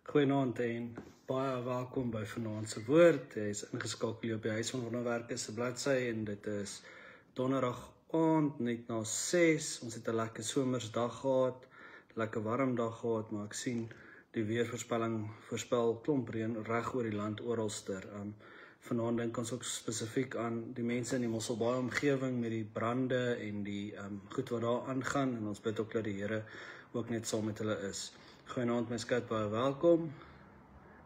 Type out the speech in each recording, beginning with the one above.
Goeienaand en baie welkom by Vanaand se Woord. Hy is ingeskakel op die Huis van Wonderwerke se bladsy en dit is donderdag aand net na 6. Ons het 'n lekker somersdag gehad, lekker warm dag gehad, maar ek sien die weervoorspelling voorspel klomp reën reg oor die land oralster. Vanaand dink ons ook spesifiek aan die mense in die Mosselbaai omgewing met die brande en die goed wat daar aangaan en ons bid ook dat die Here ook net saam met hulle is. Goeienaand my skat, baie welkom.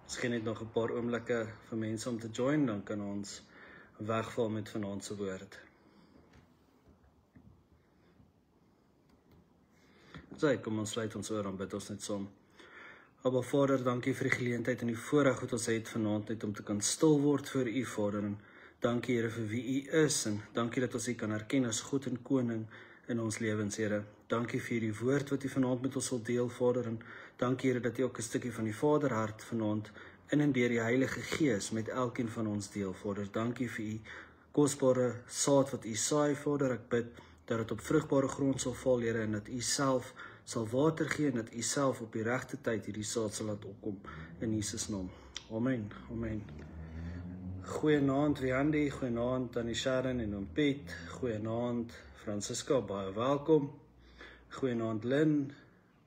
Miskien net nog 'n paar oomblikke vir mense om te join, dan kan ons wegval met Vanaand se Woord. So, kom ons sluit ons oor, dan bid ons net saam. Aba Vader, dankie vir die geleentheid en die voorreg wat ons het vanaand net om te kan stil word voor U, Vader, en dankie Here vir wie U is, en dankie dat ons U kan erken as God en Koning in ons lewens, Here. Dankie vir die woord wat U vanaand met ons wil deel, Vader, en dankie Here dat U ook 'n stukkie van die Vaderhart vanaand in en deur die Heilige Gees met elkeen van ons deel, Vader. Dankie vir U kosbare saad wat U saai, Vader. Ek bid dat dit op vrugbare grond sal val, Here, en dat U self sal water gee en dat U self op die regte tyd hierdie saad sal laat opkom in Jesus naam. Amen. Amen. Goeienaand Wiandi, goeienaand aan die Sharon en aan Piet, goeienaand Francisca, baie welkom. Goeienaand Lynn,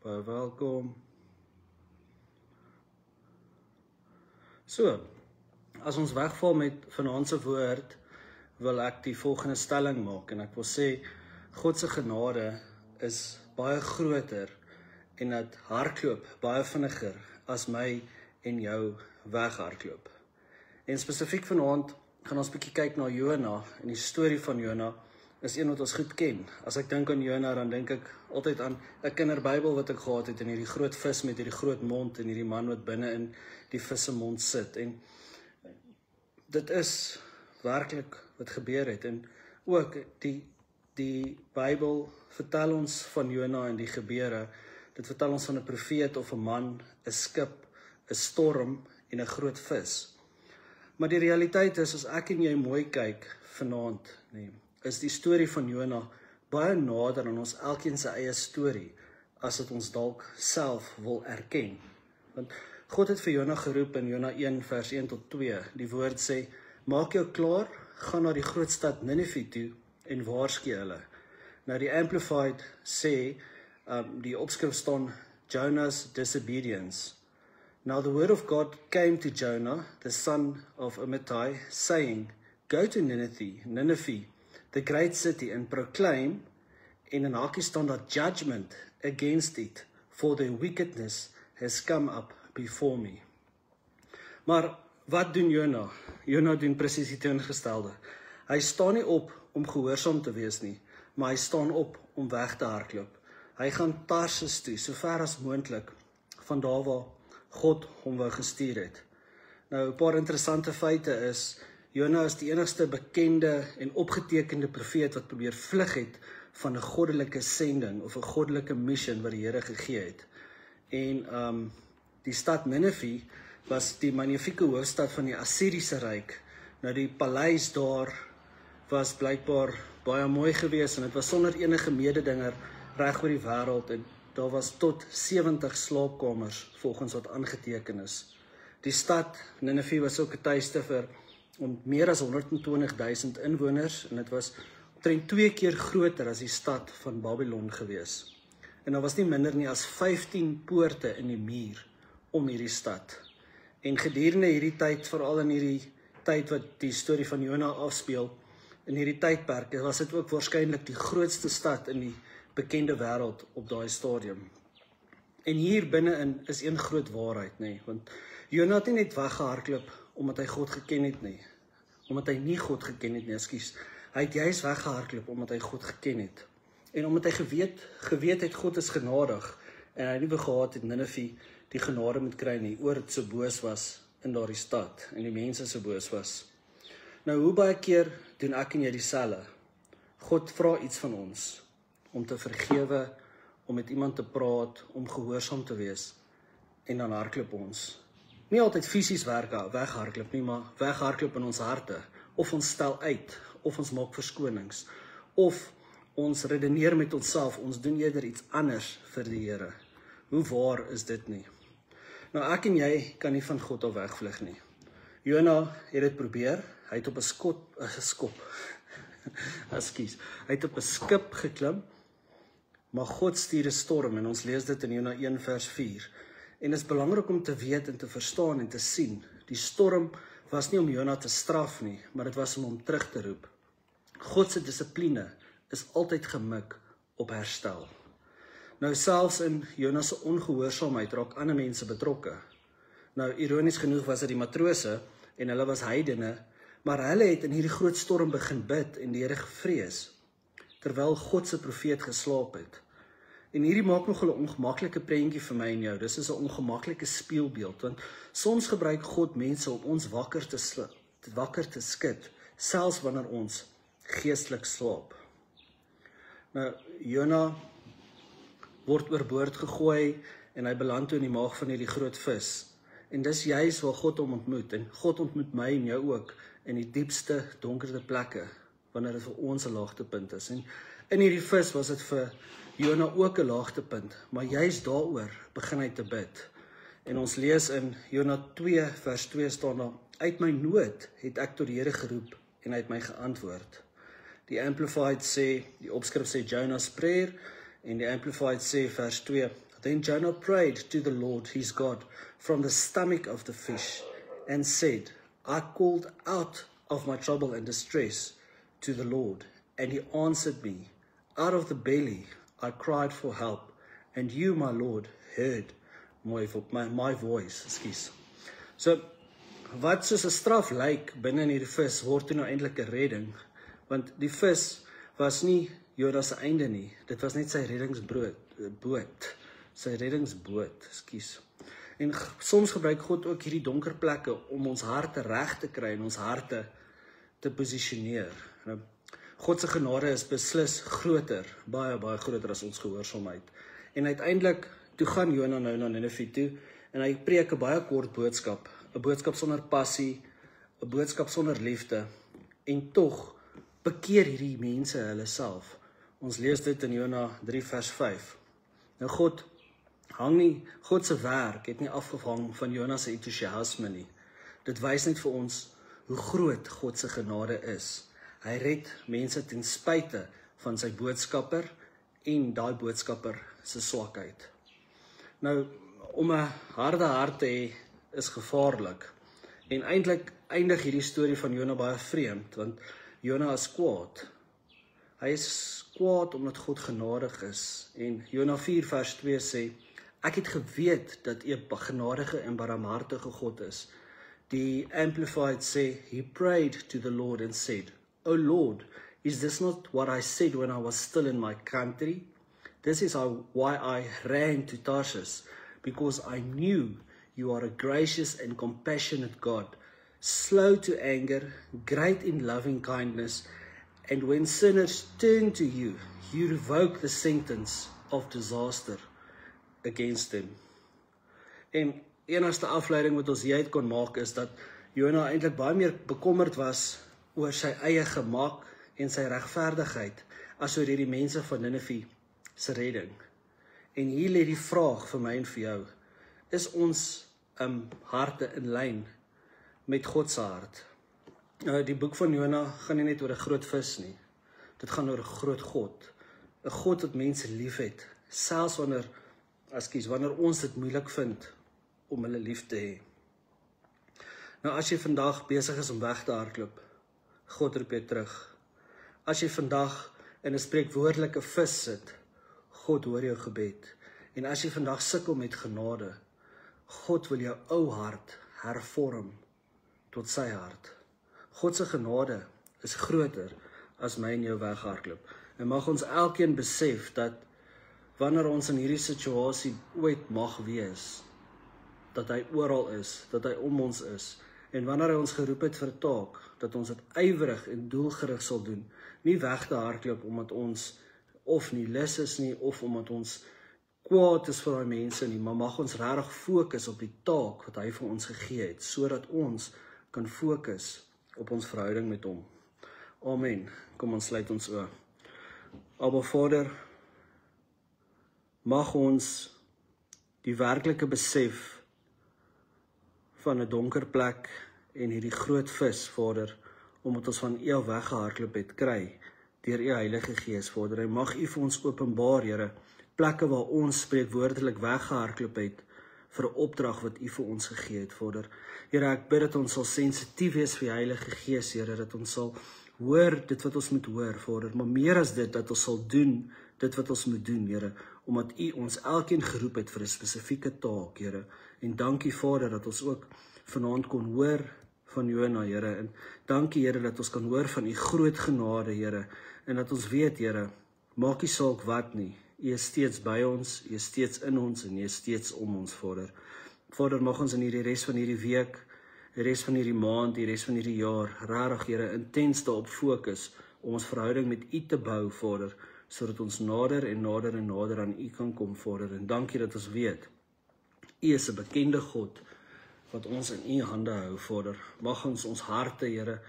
baie welkom. So, as ons wegval met Vanaand se Woord, wil ek die volgende stelling maak en ek wil sê, God se genade is baie groter en dat hardloop baie vinniger as my en jou weghardloop. En spesifiek vanaand gaan ons 'n bietjie kyk na Jona en die storie van Jona is een wat ons goed ken. As ek dink aan Jona, dan dink ek altyd aan 'n kinderbybel wat ek gehad het en hierdie groot vis met hierdie groot mond en hierdie man wat binne in die vis se mond sit. En dit is werklik wat gebeur het en ook die Bybel vertel ons van Jona en die gebeure. Dit vertel ons van 'n profeet of 'n man, 'n skip, 'n storm en 'n groot vis. Maar die realiteit is, as ek en jy mooi kyk vanaand, is die storie van Jona baie nader aan ons elkeen se eie storie, as dit ons dalk self wil erken. Want God het vir Jona geroep in Jona 1 vers 1 tot 2. Die woord sê, maak jou klaar, gaan na die groot stad Ninive toe en waarsku hulle. Nou die Amplified sê, die opskrif staan, Jonah's disobedience. Now the word of God came to Jonah, the son of Amittai, saying, go to Nineveh, the great city, and proclaim, in 'n hakie staan dat judgment against it, for their wickedness has come up before me. Maar wat doen Jona? Jona doen presies die teenoorgestelde. Hy staan nie op om gehoorsaam te wees nie, maar hy staan op om weg te hardloop. Hy gaan Tarsus toe, so ver as moontlik, van daar waar God hom wou gestuur het. Nou, 'n paar interessante feite is, Jona is die enigste bekende en opgetekende profeet wat probeer vlug het van 'n goddelike sending of 'n goddelike mission wat die Here gegee het. En die stad Ninive was die magnifieke hoofstad van die Assiriese ryk. Nou die paleis daar was blykbaar baie mooi geweest en dit was sonder enige mededinger reg oor die wêreld en daar was tot 70 slaapkamers volgens wat aangeteken is. Die stad Ninive was ook 'n tuiste vir meer as 120.000 inwoners en dit was omtrent 2 keer groter as die stad van Babylon gewees. En daar was nie minder nie as 15 poorte in die muur om hierdie stad. En gedurende hierdie tyd, veral in hierdie tyd wat die storie van Jona afspeel, in hierdie tydperke was dit ook waarskynlik die grootste stad in die bekende wêreld op daai stadium. En hier binne-in is een groot waarheid, want Jona het nie net weggehardloop omdat hy God geken het nie, omdat hy nie God geken het nie, hy het juist weggehardloop omdat hy God geken het, en omdat hy geweet het God is genadig, en hy nie gehad het Ninive die genade moet kry nie, oor het so boos was in daardie stad, en die mense so boos was. Nou, hoe baie keer doen ek en jy dieselfde? God vra iets van ons, om te vergewe, om met iemand te praat, om gehoorsaam te wees, en dan hardloop ons. Nie altyd fisies weghardloop nie, maar weghardloop in ons harte, of ons stel uit, of ons maak verskonings, of ons redeneer met onsself, ons doen eerder iets anders vir die Here. Hoe waar is dit nie? Nou ek en jy kan nie van God af wegvlug nie. Jona het dit probeer, hy het op 'n hy het op 'n skip geklim, maar God stuur 'n storm en ons lees dit in Jona 1 vers 4. En dit is belangrik om te weet en te verstaan en te sien, die storm was nie om Jona te straf nie, maar dit was om hom terug te roep. God se dissipline is altyd gemik op herstel. Nou selfs in Jona se ongehoorsaamheid raak ander mense betrokke. Nou ironies genoeg was dit die matrose en hulle was heidene, maar hulle het in hierdie groot storm begin bid en die Here gevrees, terwyl God se profeet geslaap het. En hierdie maak nog 'n ongemaklike prentjie vir my en jou. Dis is 'n ongemaklike spieelbeeld, want soms gebruik God mense om ons wakker te skud, selfs wanneer ons geestelik slaap. Nou, Jona word oorboord gegooi en hy beland toe in die maag van hierdie groot vis. En dis juis waar God hom ontmoet, en God ontmoet my en jou ook in die diepste, donkerte plekke, wanneer dit vir ons 'n laagtepunt is. En in hierdie vis was dit vir Jona ook 'n laagtepunt, maar juis daaroor begin hy te bid. En ons lees in Jona 2 vers 2 staan daar, uit my nood het ek tot die Here geroep en hy het my geantwoord. Die Amplified sê, die opskrif sê Jonah's prayer, en die Amplified sê vers 2, then Jonah prayed to the Lord his God from the stomach of the fish and said, I called out of my trouble and distress to the Lord, and he answered me. Out of the belly I cried for help, and you, my Lord, heard my voice. So, wat soos 'n straf lyk binne in hierdie vis, word toe nou eintlik 'n redding, want die vis was nie Jona se einde nie, dit was net sy reddingsboot. En soms gebruik God ook hierdie donker plekke om ons harte reg te kry en ons harte te posisioneer. Nou, God se genade is beslis groter, baie groter as ons gehoorsaamheid. En uiteindelik, toe gaan Jona nou na Ninive toe, en hy preek 'n baie kort boodskap, 'n boodskap sonder passie, 'n boodskap sonder liefde, en tog bekeer hierdie mense hulle self. Ons lees dit in Jona 3 vers 5. Nou God se werk het nie afgehang van Jona se entoesiasme nie. Dit wys net vir ons hoe groot God se genade is. Hy red mense ten spyte van sy boodskapper en daai boodskapper se swakheid. Nou, om 'n harde hart te hê is gevaarlik. En eintlik eindig hierdie storie van Jona baie vreemd, want Jona is kwaad. Hy is kwaad omdat God genadig is. En Jona 4 vers 2 sê, ek het geweet dat U 'n genadige en barmhartige God is. Die Amplified sê, he prayed to the Lord and said, O Lord, is this not what I said when I was still in my country? This is why I ran to Tarshish, because I knew you are a gracious and compassionate God, slow to anger, great in loving kindness, and when sinners turn to you, you revoke the sentence of disaster against them. En enigste afleiding wat ons hieruit kon maak is dat Jona eintlik baie meer bekommerd was oor sy eie gemak en sy regverdigheid as oor hierdie mense van Ninive se redding. En hier lê die vraag vir my en vir jou, is ons harte in lyn met God se hart? Die boek van Jona gaan nie net oor 'n groot vis nie. Dit gaan oor 'n groot God. 'n God wat mense liefhet, selfs wanneer ons dit moeilik vind om hulle lief te hê. Nou as jy vandag besig is om weg te hardloop, God roep jou terug. As jy vandag in 'n spreekwoordelike vis sit, God hoor jou gebed. En as jy vandag sukkel met genade, God wil jou ou hart hervorm tot sy hart. God se genade is groter as my en jou weghardloop. En mag ons elkeen besef dat wanneer ons in hierdie situasie ooit mag wees, dat hy oral is, dat hy om ons is, en wanneer hy ons geroep het vir 'n taak, dat ons dit ywerig en doelgerig sal doen, nie weg te hardloop omdat ons of nie lus is nie, of omdat ons kwaad is vir daai mense nie, maar mag ons regtig fokus op die taak wat hy vir ons gegee het, sodat ons kan fokus op ons verhouding met hom. Amen. Kom ons sluit ons oë. Aba Vader, mag ons die werklike besef van 'n donker plek en hierdie groot vis, Vader, omdat ons van U af weggehardloop het, kry deur U Heilige Gees, Vader. En mag U vir ons openbaar, Here, plekke waar ons spreekwoordelik weggehardloop het vir 'n opdrag wat U vir ons gegee het, Vader. Here, ek bid dat ons sal sensitief wees vir die Heilige Gees, Here, dat ons sal hoor dit wat ons moet hoor, Vader, maar meer as dit, dat ons sal doen dit wat ons moet doen, Here, omdat U ons elkeen geroep het vir 'n spesifieke taak, Here. En dankie, Vader, dat ons ook vanaand kon hoor van Jona, Here, en dankie, Here, dat ons kan hoor van U groot genade, Here, en dat ons weet, Here, maak nie saak wat nie, U is steeds by ons, U is steeds in ons, en U is steeds om ons, Vader. Vader, mag ons in hierdie res van hierdie week, die res van hierdie maand, die res van hierdie jaar, regtig, Here, intens daarop fokus, om ons verhouding met U te bou, Vader, sodat ons nader en nader en nader aan U kan kom, Vader, en dankie dat ons weet, U is 'n bekende God, wat ons in U hande hou, Vader. Mag ons harte, Here,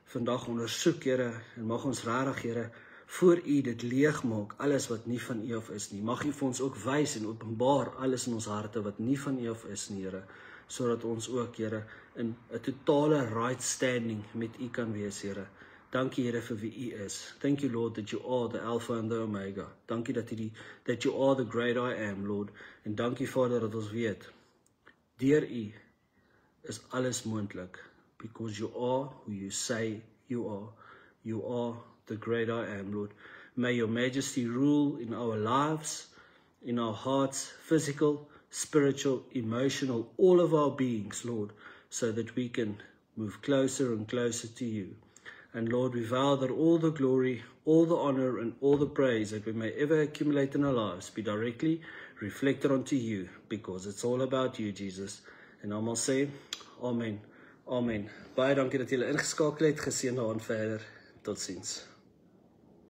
vandag ondersoek, Here, en mag ons regtig, Here, voor U dit leeg maak, alles wat nie van U af is nie. Mag U vir ons ook wys en openbaar alles in ons harte wat nie van U af is nie, Here, sodat ons ook, Here, in 'n totale right standing met U kan wees, Here. Dankie, Here, vir wie U is. Thank you, Lord, that you are the Alpha and the Omega. Dankie that you are the great I am, Lord. En dankie, Vader, dat ons weet, deur U is alles moontlik, because you are who you say you are. You are the great I am, Lord. May your majesty rule in our lives, in our hearts, physical, spiritual, emotional, all of our beings, Lord, so that we can move closer and closer to you. And Lord, we vow that all the glory, all the honor, and all the praise that we may ever accumulate in our lives be directly reflected onto you, because it's all about you, Jesus. En almal sê, amen, amen. Baie dankie dat julle ingeskakel het, geseënde aand verder, totsiens.